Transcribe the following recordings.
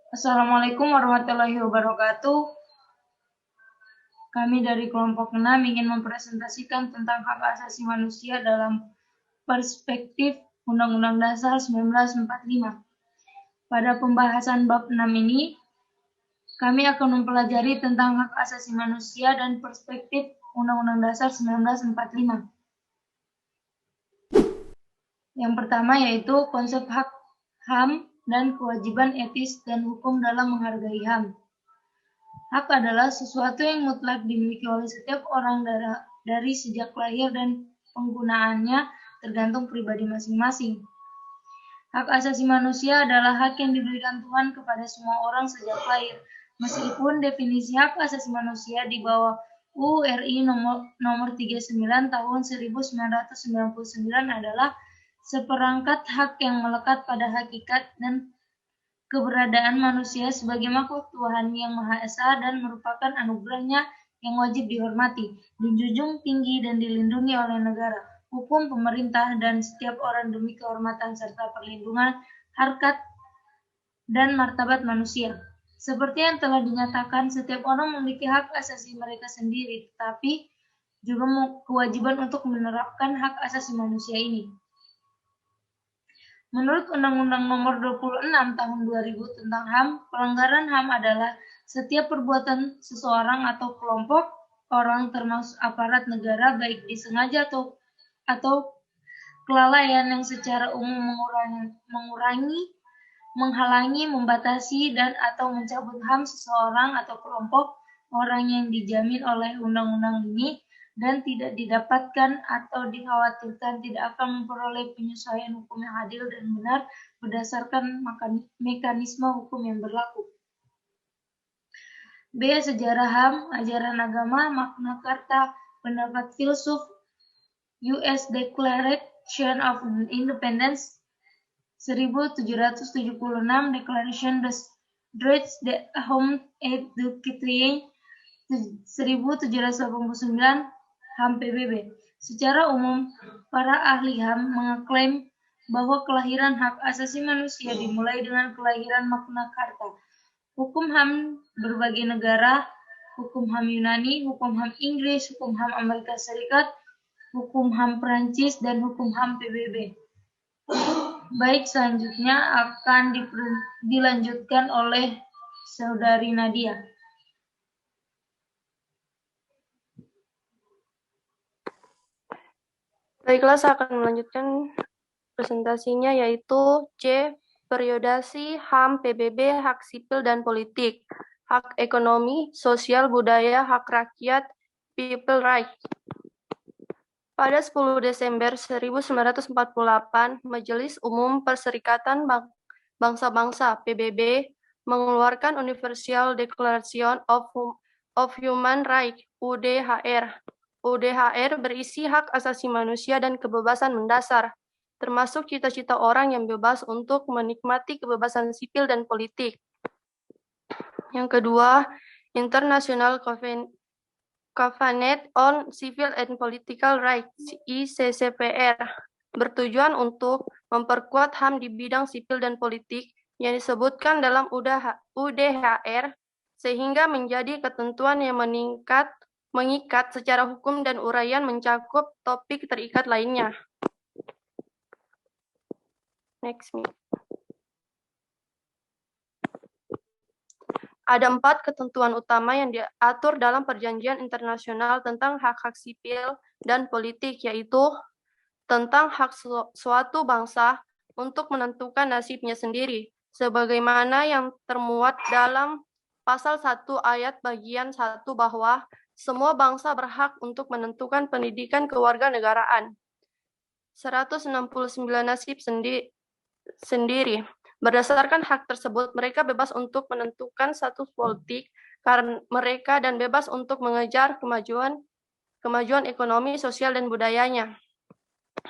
Assalamualaikum warahmatullahi wabarakatuh. Kami dari kelompok 6 ingin mempresentasikan tentang hak asasi manusia dalam perspektif Undang-Undang Dasar 1945. Pada pembahasan bab 6 ini, kami akan mempelajari tentang hak asasi manusia dan perspektif Undang-Undang Dasar 1945. Yang pertama yaitu konsep hak HAM dan kewajiban etis dan hukum dalam menghargai HAM. Hak adalah sesuatu yang mutlak dimiliki oleh setiap orang dari sejak lahir dan penggunaannya tergantung pribadi masing-masing. Hak asasi manusia adalah hak yang diberikan Tuhan kepada semua orang sejak lahir. Meskipun definisi hak asasi manusia di bawah UU RI nomor 39 tahun 1999 adalah seperangkat hak yang melekat pada hakikat dan keberadaan manusia sebagai makhluk Tuhan yang Maha Esa dan merupakan anugerahnya yang wajib dihormati, dijunjung tinggi dan dilindungi oleh negara, hukum pemerintah, dan setiap orang demi kehormatan serta perlindungan harkat dan martabat manusia. Seperti yang telah dinyatakan, setiap orang memiliki hak asasi mereka sendiri, tetapi juga kewajiban untuk menerapkan hak asasi manusia ini. Menurut Undang-Undang Nomor 26 Tahun 2000 tentang HAM, pelanggaran HAM adalah setiap perbuatan seseorang atau kelompok orang termasuk aparat negara baik disengaja atau kelalaian yang secara umum mengurangi, menghalangi, membatasi dan atau mencabut HAM seseorang atau kelompok orang yang dijamin oleh undang-undang ini dan tidak didapatkan atau dikhawatirkan tidak akan memperoleh penyesuaian hukum yang adil dan benar berdasarkan mekanisme hukum yang berlaku. B. Sejarah HAM, ajaran agama, makna karta, pendapat filsuf, US Declaration of Independence 1776, Declaration des Droits de l'Homme et du Citoyen 1789, HAM PBB. Secara umum, para ahli HAM mengeklaim bahwa kelahiran hak asasi manusia dimulai dengan kelahiran Magna Carta. Hukum HAM berbagai negara, hukum HAM Yunani, hukum HAM Inggris, hukum HAM Amerika Serikat, hukum HAM Perancis, dan hukum HAM PBB. Baik, selanjutnya akan dilanjutkan oleh Saudari Nadia. Baiklah, saya akan melanjutkan presentasinya yaitu C. Periodasi HAM PBB, hak sipil dan politik, hak ekonomi, sosial, budaya, hak rakyat, people rights. Pada 10 Desember 1948, Majelis Umum Perserikatan Bangsa-Bangsa PBB mengeluarkan Universal Declaration of Human Rights (UDHR). UDHR berisi hak asasi manusia dan kebebasan mendasar, termasuk cita-cita orang yang bebas untuk menikmati kebebasan sipil dan politik. Yang kedua, International Covenant on Civil and Political Rights (ICCPR) bertujuan untuk memperkuat HAM di bidang sipil dan politik yang disebutkan dalam UDHR sehingga menjadi ketentuan yang mengikat secara hukum dan uraian mencakup topik terikat lainnya. Next. Ada 4 ketentuan utama yang diatur dalam perjanjian internasional tentang hak-hak sipil dan politik, yaitu tentang hak suatu bangsa untuk menentukan nasibnya sendiri, sebagaimana yang termuat dalam Pasal 1 ayat bagian 1 bahwa semua bangsa berhak untuk menentukan pendidikan kewarganegaraan. 169 nasib sendiri. Berdasarkan hak tersebut, mereka bebas untuk menentukan status politik karena mereka dan bebas untuk mengejar kemajuan ekonomi, sosial, dan budayanya.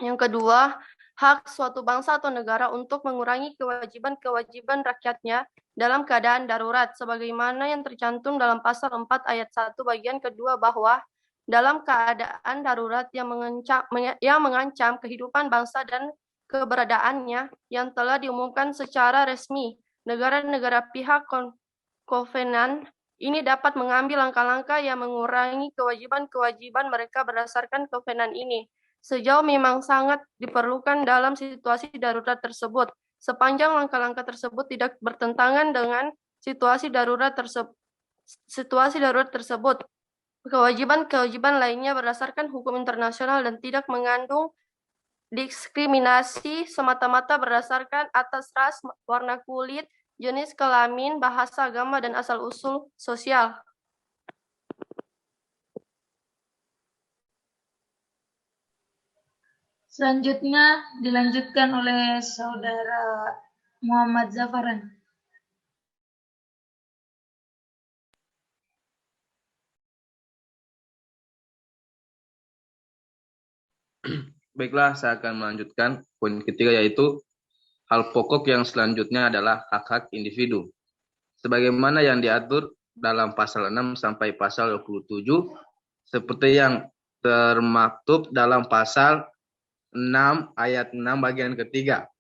Yang kedua, hak suatu bangsa atau negara untuk mengurangi kewajiban-kewajiban rakyatnya dalam keadaan darurat, sebagaimana yang tercantum dalam Pasal 4 ayat 1 bagian kedua bahwa dalam keadaan darurat yang mengancam kehidupan bangsa dan keberadaannya yang telah diumumkan secara resmi Negara-negara pihak kovenan ini dapat mengambil langkah-langkah yang mengurangi kewajiban-kewajiban mereka berdasarkan kovenan ini, sejauh memang sangat diperlukan dalam situasi darurat tersebut, sepanjang langkah-langkah tersebut tidak bertentangan dengan situasi darurat tersebut. Kewajiban-kewajiban lainnya berdasarkan hukum internasional dan tidak mengandung diskriminasi semata-mata berdasarkan atas ras, warna kulit, jenis kelamin, bahasa, agama, dan asal-usul sosial. Selanjutnya dilanjutkan oleh Saudara Muhammad Zafaran. Baiklah, saya akan melanjutkan poin ketiga, yaitu hal pokok yang selanjutnya adalah hak-hak individu. Sebagaimana yang diatur dalam pasal 6 sampai pasal 27, seperti yang termaktub dalam pasal 6 ayat 6 bagian ketiga,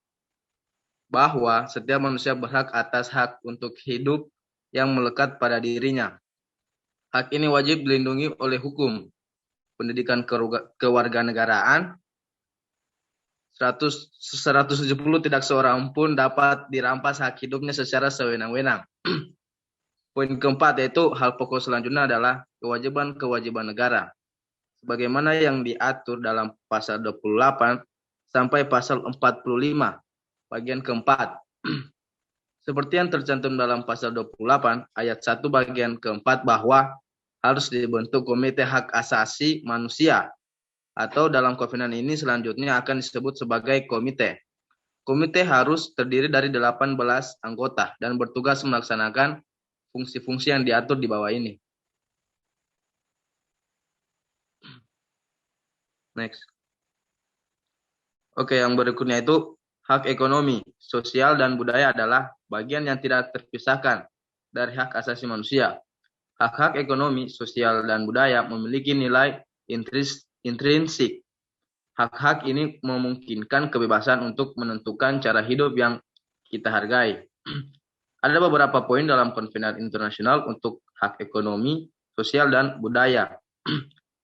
bahwa setiap manusia berhak atas hak untuk hidup yang melekat pada dirinya. Hak ini wajib dilindungi oleh hukum, pendidikan kewarganegaraan. 170 tidak seorang pun dapat dirampas hak hidupnya secara sewenang-wenang. Poin keempat, yaitu hal pokok selanjutnya adalah kewajiban-kewajiban negara, sebagaimana yang diatur dalam pasal 28 sampai pasal 45 bagian keempat. Seperti yang tercantum dalam pasal 28 ayat 1 bagian keempat, bahwa harus dibentuk komite hak asasi manusia, atau dalam kovenan ini selanjutnya akan disebut sebagai komite. Komite harus terdiri dari 18 anggota dan bertugas melaksanakan fungsi-fungsi yang diatur di bawah ini. Next. Oke, yang berikutnya itu hak ekonomi, sosial, dan budaya adalah bagian yang tidak terpisahkan dari hak asasi manusia. Hak-hak ekonomi, sosial, dan budaya memiliki nilai intrinsik. Hak-hak ini memungkinkan kebebasan untuk menentukan cara hidup yang kita hargai. Ada beberapa poin dalam konvensi internasional untuk hak ekonomi, sosial, dan budaya.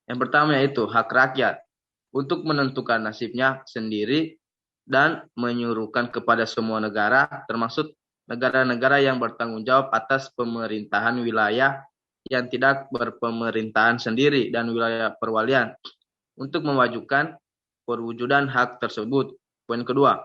Yang pertama yaitu hak rakyat untuk menentukan nasibnya sendiri dan menyuruhkan kepada semua negara, termasuk negara-negara yang bertanggung jawab atas pemerintahan wilayah yang tidak berpemerintahan sendiri dan wilayah perwalian, untuk memajukan perwujudan hak tersebut. Poin kedua,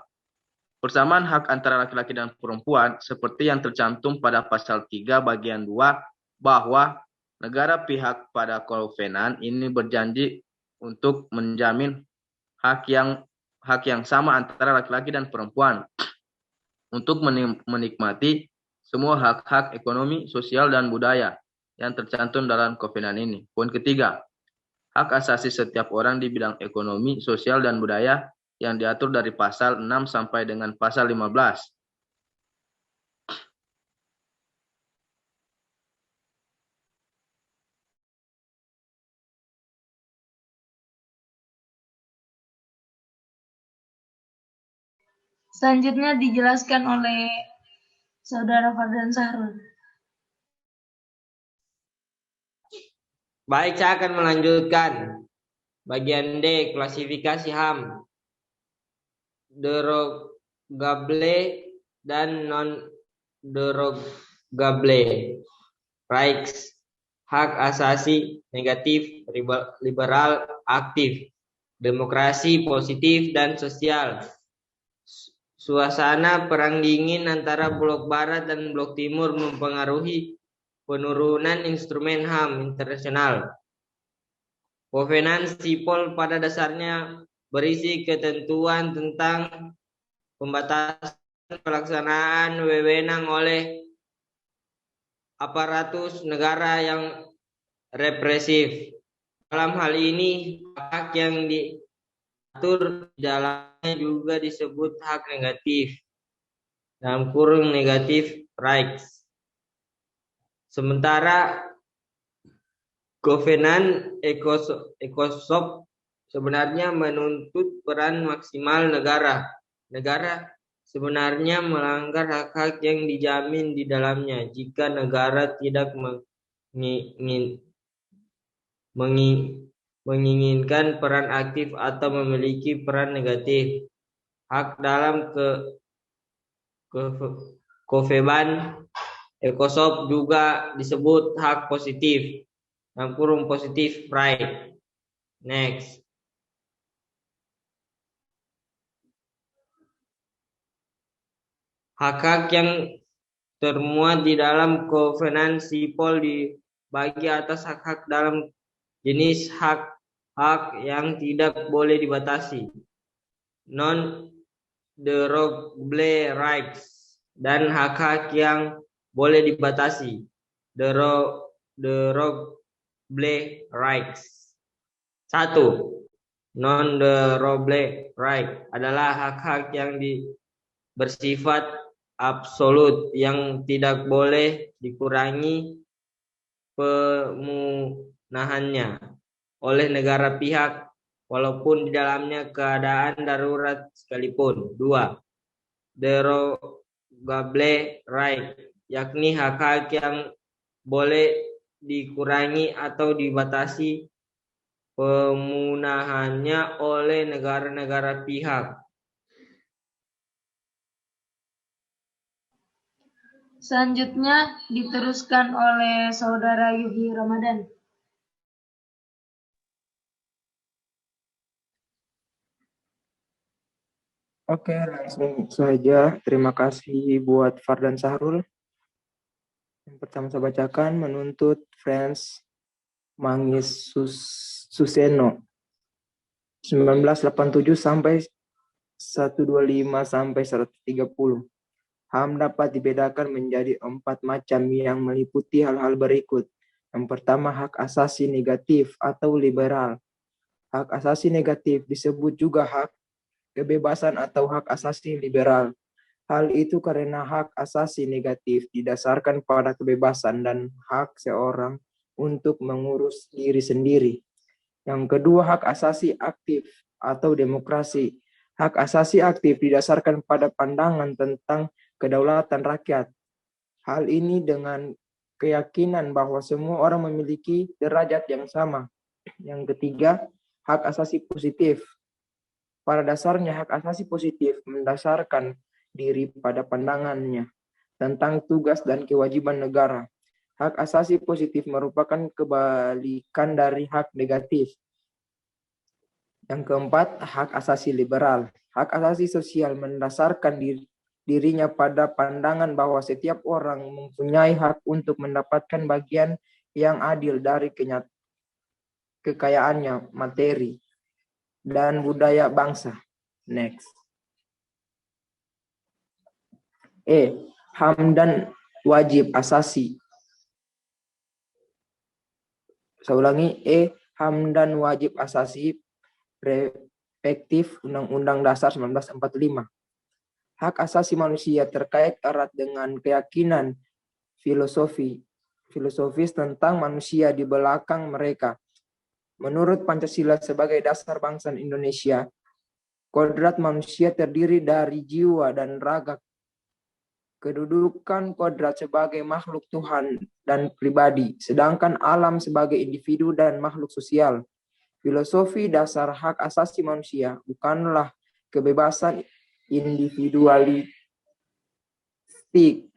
persamaan hak antara laki-laki dan perempuan seperti yang tercantum pada pasal 3 bagian 2, bahwa negara pihak pada kovenan ini berjanji untuk menjamin hak yang sama antara laki-laki dan perempuan untuk menikmati semua hak-hak ekonomi, sosial, dan budaya yang tercantum dalam kovenan ini. Poin ketiga, hak asasi setiap orang di bidang ekonomi, sosial, dan budaya yang diatur dari pasal 6 sampai dengan pasal 15. Selanjutnya dijelaskan oleh Saudara Fardan Sahrul. Baik, saya akan melanjutkan. Bagian D, klasifikasi HAM. Derogable dan non-derogable rights. Hak asasi negatif, liberal aktif. Demokrasi positif dan sosial. Suasana perang dingin antara blok barat dan blok timur mempengaruhi penurunan instrumen HAM internasional. Kovenan Sipol pada dasarnya berisi ketentuan tentang pembatasan pelaksanaan wewenang oleh aparatus negara yang represif. Dalam hal ini, hak yang diatur di dalamnya juga disebut hak negatif, dalam kurung negatif rights. Sementara kovenan ECOSOC sebenarnya menuntut peran maksimal negara sebenarnya melanggar hak-hak yang dijamin di dalamnya jika negara tidak menginginkan peran aktif atau memiliki peran negatif. Hak dalam Kofeban Ecosop juga disebut hak positif, dalam kurung positif right. Next. Hak-hak yang termuat di dalam Kovenant Sipol dibagi atas hak-hak dalam jenis hak-hak yang tidak boleh dibatasi, non-derogable rights, dan hak-hak yang boleh dibatasi, derogable rights. 1. Non-derogable right adalah hak-hak yang bersifat absolut yang tidak boleh dikurangi pemunahannya oleh negara pihak walaupun di dalamnya keadaan darurat sekalipun. 2. Derogable right, yakni hak-hak yang boleh dikurangi atau dibatasi pemunahannya oleh negara-negara pihak. Selanjutnya diteruskan oleh Saudara Yuhi Ramadan. Oke, langsung saja. Terima kasih buat Fardan Sahrul. Yang pertama saya bacakan, menuntut Frans Mangis Suseno 1987 sampai 125 sampai 130. HAM dapat dibedakan menjadi 4 macam yang meliputi hal-hal berikut. Yang pertama, hak asasi negatif atau liberal. Hak asasi negatif disebut juga hak kebebasan atau hak asasi liberal. Hal itu karena hak asasi negatif didasarkan pada kebebasan dan hak seorang untuk mengurus diri sendiri. Yang kedua, hak asasi aktif atau demokrasi. Hak asasi aktif didasarkan pada pandangan tentang kedaulatan rakyat. Hal ini dengan keyakinan bahwa semua orang memiliki derajat yang sama. Yang ketiga, hak asasi positif. Pada dasarnya hak asasi positif mendasarkan diri pada pandangannya tentang tugas dan kewajiban negara. Hak asasi positif merupakan kebalikan dari hak negatif. Yang keempat, hak asasi liberal. Hak asasi sosial mendasarkan dirinya pada pandangan bahwa setiap orang mempunyai hak untuk mendapatkan bagian yang adil dari kekayaannya, materi, dan budaya bangsa. Next. HAM dan wajib asasi. Saya ulangi, HAM dan wajib asasi perspektif Undang-Undang Dasar 1945. Hak asasi manusia terkait erat dengan keyakinan filosofis tentang manusia di belakang mereka. Menurut Pancasila sebagai dasar bangsa Indonesia, kodrat manusia terdiri dari jiwa dan raga. Kedudukan kodrat sebagai makhluk Tuhan dan pribadi, sedangkan alam sebagai individu dan makhluk sosial. Filosofi dasar hak asasi manusia bukanlah kebebasan individualistik,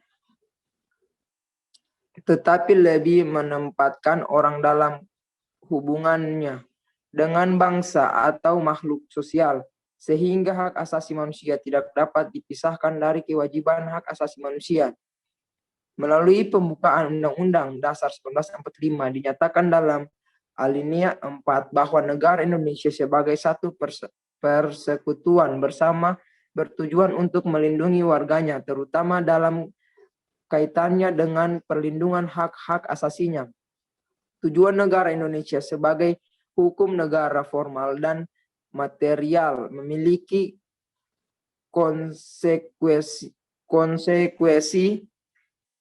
tetapi lebih menempatkan orang dalam hubungannya dengan bangsa atau makhluk sosial, sehingga hak asasi manusia tidak dapat dipisahkan dari kewajiban hak asasi manusia. Melalui pembukaan Undang-Undang Dasar 1945 dinyatakan dalam alinea 4 bahwa negara Indonesia sebagai satu persekutuan bersama bertujuan untuk melindungi warganya, terutama dalam kaitannya dengan perlindungan hak-hak asasinya. Tujuan negara Indonesia sebagai hukum negara formal dan material memiliki konsekuensi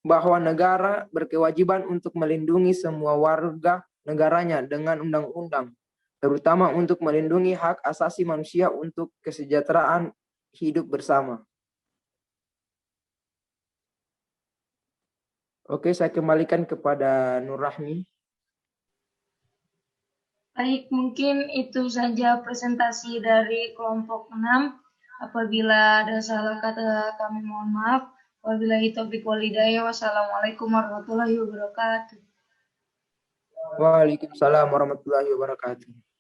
bahwa negara berkewajiban untuk melindungi semua warga negaranya dengan undang-undang, terutama untuk melindungi hak asasi manusia untuk kesejahteraan hidup bersama. Oke, saya kembalikan kepada Nur Rahmi. Baik, mungkin itu saja presentasi dari kelompok 6. Apabila ada salah kata kami mohon maaf. Wabillahi taufiq wal hidayah. Wassalamualaikum warahmatullahi wabarakatuh. Waalaikumsalam warahmatullahi wabarakatuh.